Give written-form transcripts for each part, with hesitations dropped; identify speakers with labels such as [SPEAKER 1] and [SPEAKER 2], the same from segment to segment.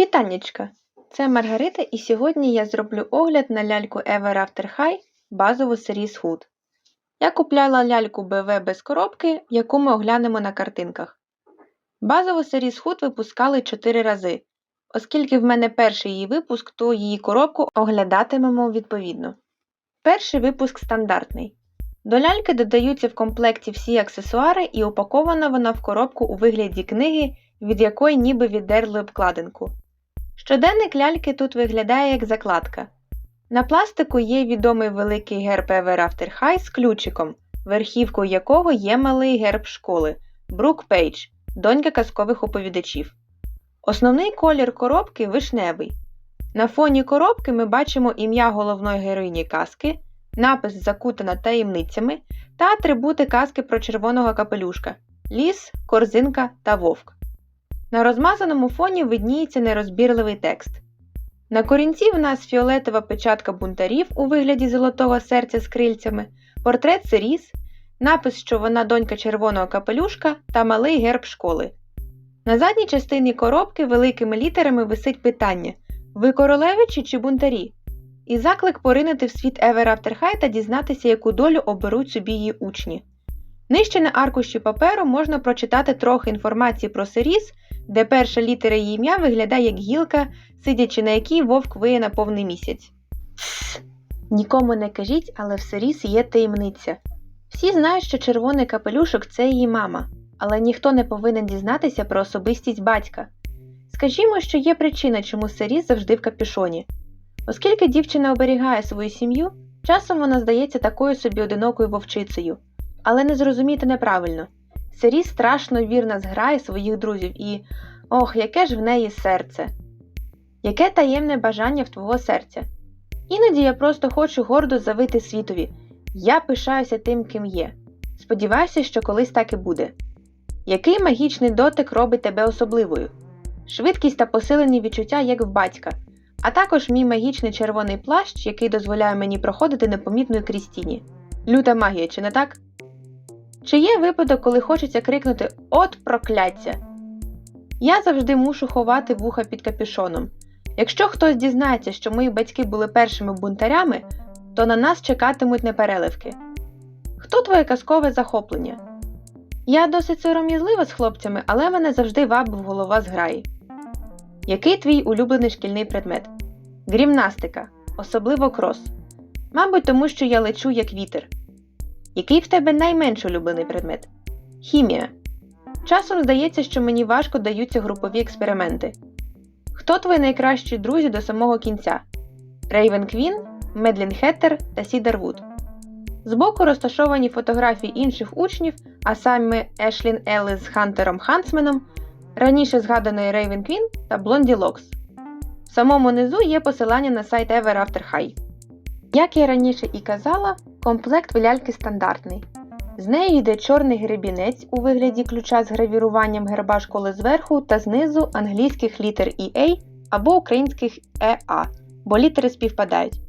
[SPEAKER 1] Вітаннячка! Це Маргарита, і сьогодні я зроблю огляд на ляльку Ever After High базову Series Hood. Я купляла ляльку БВ без коробки, яку ми оглянемо на картинках. Базову Series Hood випускали 4 рази. Оскільки в мене перший її випуск, то її коробку оглядатимемо відповідно. Перший випуск стандартний. До ляльки додаються в комплекті всі аксесуари і упакована вона в коробку у вигляді книги, від якої ніби віддерли обкладинку. Щоденник ляльки тут виглядає як закладка. На пластику є відомий великий герб Ever After High з ключиком, верхівкою якого є малий герб школи – Брук Пейдж, донька казкових оповідачів. Основний колір коробки – вишневий. На фоні коробки ми бачимо ім'я головної героїні казки, напис «Закутана таємницями» та атрибути казки про червоного капелюшка – ліс, корзинка та вовк. На розмазаному фоні видніється нерозбірливий текст. На корінці в нас фіолетова печатка бунтарів у вигляді золотого серця з крильцями, портрет Серіс, напис, що вона донька червоного капелюшка та малий герб школи. На задній частині коробки великими літерами висить питання «Ви королевичі чи бунтарі?» і заклик поринути в світ Ever After High та дізнатися, яку долю оберуть собі її учні. Нижче на аркуші паперу можна прочитати трохи інформації про Серіс, де перша літера її ім'я виглядає як гілка, сидячи на якій вовк виє на повний місяць. Нікому не кажіть, але в Серіс є таємниця. Всі знають, що червоний капелюшок – це її мама, але ніхто не повинен дізнатися про особистість батька. Скажімо, що є причина, чому Серіс завжди в капюшоні. Оскільки дівчина оберігає свою сім'ю, часом вона здається такою собі одинокою вовчицею. Але не зрозумійте неправильно. Серіс страшно вірна зграє своїх друзів і ох, яке ж в неї серце! Яке таємне бажання в твого серця? Іноді я просто хочу гордо завити світові. Я пишаюся тим, ким є. Сподіваюся, що колись так і буде. Який магічний дотик робить тебе особливою? Швидкість та посилені відчуття, як в батька. А також мій магічний червоний плащ, який дозволяє мені проходити непомітною крізь тіні. Люта магія, чи не так? Чи є випадок, коли хочеться крикнути «От прокляття!»? Я завжди мушу ховати вуха під капюшоном. Якщо хтось дізнається, що мої батьки були першими бунтарями, то на нас чекатимуть непереливки. Хто твоє казкове захоплення? Я досить сором'язлива з хлопцями, але мене завжди вабив голова зграї. Який твій улюблений шкільний предмет? Гімнастика, особливо крос. Мабуть, тому що я лечу як вітер. Який в тебе найменш улюблений предмет? Хімія. Часом здається, що мені важко даються групові експерименти. Хто твої найкращі друзі до самого кінця? Рейвен Квін, Медлін Хеттер та Сідар Вуд. Збоку розташовані фотографії інших учнів, а саме Ешлін Елліс з Хантером Хансменом, раніше згаданої Рейвен Квін та Блонді Локс. В самому низу є посилання на сайт Ever After High. Як я раніше і казала, комплект в ляльки стандартний. З нею йде чорний гребінець у вигляді ключа з гравіруванням герба школи зверху та знизу англійських літер EA або українських EA, бо літери співпадають.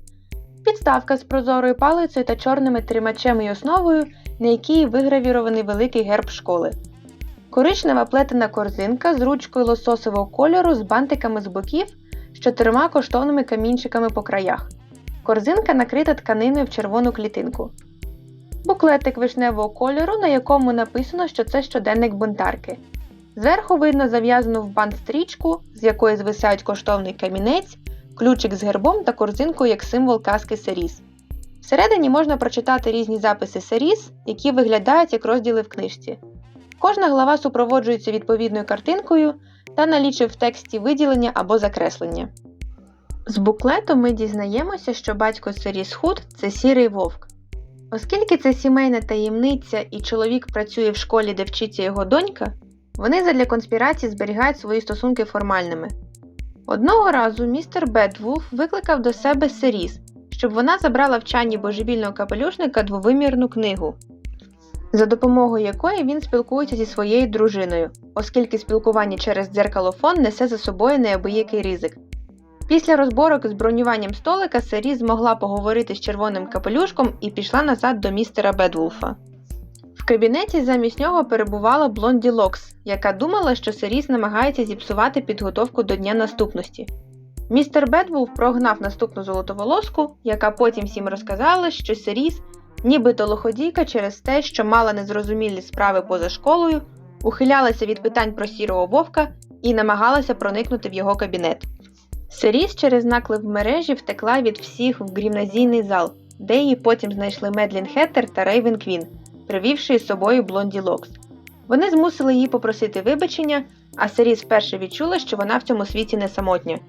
[SPEAKER 1] Підставка з прозорою палицею та чорними тримачем і основою, на якій вигравірований великий герб школи. Коричнева плетена корзинка з ручкою лососового кольору з бантиками з боків з 4 коштовними камінчиками по краях. Корзинка накрита тканиною в червону клітинку. Буклетик вишневого кольору, на якому написано, що це щоденник бунтарки. Зверху видно зав'язану в бант стрічку, з якої звисають коштовний камінець, ключик з гербом та корзинкою як символ казки Серіс. Всередині можна прочитати різні записи Серіс, які виглядають як розділи в книжці. Кожна глава супроводжується відповідною картинкою та налічує в тексті виділення або закреслення. З буклету ми дізнаємося, що батько Серіс Худ – це сірий вовк. Оскільки це сімейна таємниця і чоловік працює в школі, де вчиться його донька, вони задля конспірації зберігають свої стосунки формальними. Одного разу містер Бедвулф викликав до себе Серіс, щоб вона забрала в чані божевільного капелюшника двовимірну книгу, за допомогою якої він спілкується зі своєю дружиною, оскільки спілкування через дзеркалофон несе за собою неабиякий ризик. Після розборок з бронюванням столика Серіс змогла поговорити з червоним капелюшком і пішла назад до містера Бедвулфа. В кабінеті замість нього перебувала Блонді Локс, яка думала, що Сиріс намагається зіпсувати підготовку до Дня Наступності. Містер Бедвулф прогнав наступну золотоволоску, яка потім всім розказала, що Сиріс, нібито лиходійка через те, що мала незрозумілі справи поза школою, ухилялася від питань про сірого вовка і намагалася проникнути в його кабінет. Сиріс через наклеп в мережі втекла від всіх в гімназійний зал, де її потім знайшли Медлін Хеттер та Рейвен Квін, привівши із собою Блонді Локс. Вони змусили її попросити вибачення, а Сиріс вперше відчула, що вона в цьому світі не самотня.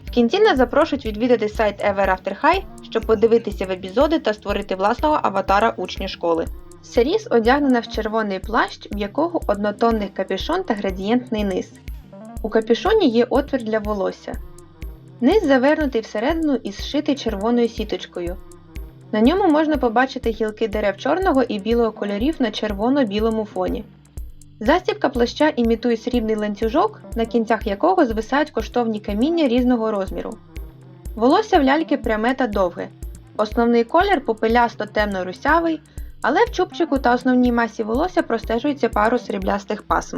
[SPEAKER 1] В кінці нас запрошують відвідати сайт Ever After High, щоб подивитися в епізоди та створити власного аватара учня школи. Сиріс одягнена в червоний плащ, в якого однотонний капюшон та градієнтний низ. У капюшоні є отвір для волосся. Низ завернутий всередину і зшитий червоною сіточкою. На ньому можна побачити гілки дерев чорного і білого кольорів на червоно-білому фоні. Застібка плаща імітує срібний ланцюжок, на кінцях якого звисають коштовні каміння різного розміру. Волосся в ляльки пряме та довге. Основний колір попелясто-темно-русявий, але в чубчику та основній масі волосся простежується пару сріблястих пасм.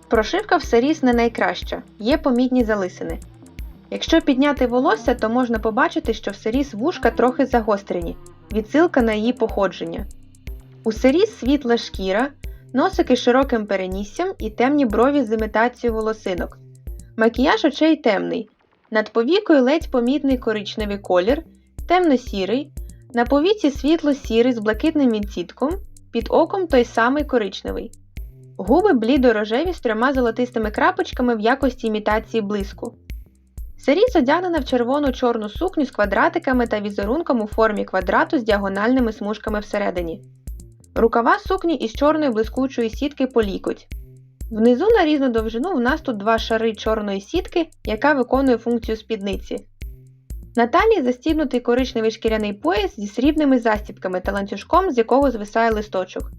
[SPEAKER 1] Прошивка в Сиріс не найкраща, є помітні залисини. Якщо підняти волосся, то можна побачити, що в Сиріс вушка трохи загострені, відсилка на її походження. У Сиріс світла шкіра, носики з широким переніссям і темні брові з імітацією волосинок. Макіяж очей темний, над повікою ледь помітний коричневий колір, темно-сірий, на повіці світло-сірий з блакитним відтінком, під оком той самий коричневий. Губи блідо-рожеві з 3 золотистими крапочками в якості імітації блиску. Сиріс одягнена в червону-чорну сукню з квадратиками та візерунком у формі квадрату з діагональними смужками всередині. Рукава сукні із чорної блискучої сітки по лікоть. Внизу на різну довжину в нас тут 2 шари чорної сітки, яка виконує функцію спідниці. На талії застібнутий коричневий шкіряний пояс зі срібними застібками та ланцюжком, з якого звисає листочок.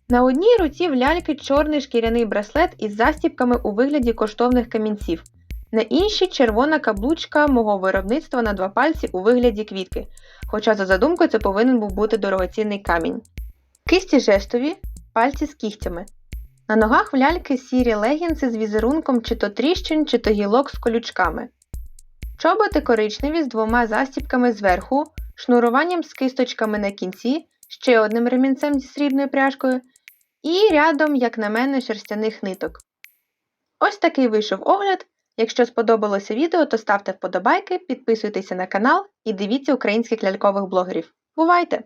[SPEAKER 1] На одній руці в ляльки чорний шкіряний браслет із застібками у вигляді коштовних камінців. На іншій червона каблучка мого виробництва на 2 пальці у вигляді квітки, хоча за задумкою це повинен був бути дорогоцінний камінь. Кисті жестові, пальці з кігтями. На ногах в ляльки сірі легінси з візерунком чи то тріщин, чи то гілок з колючками. Чоботи коричневі з 2 застібками зверху, шнуруванням з кисточками на кінці, ще одним ремінцем зі срібною пряжкою і рядом, як на мене, шерстяних ниток. Ось такий вийшов огляд. Якщо сподобалося відео, то ставте вподобайки, підписуйтеся на канал і дивіться українських лялькових блогерів. Бувайте!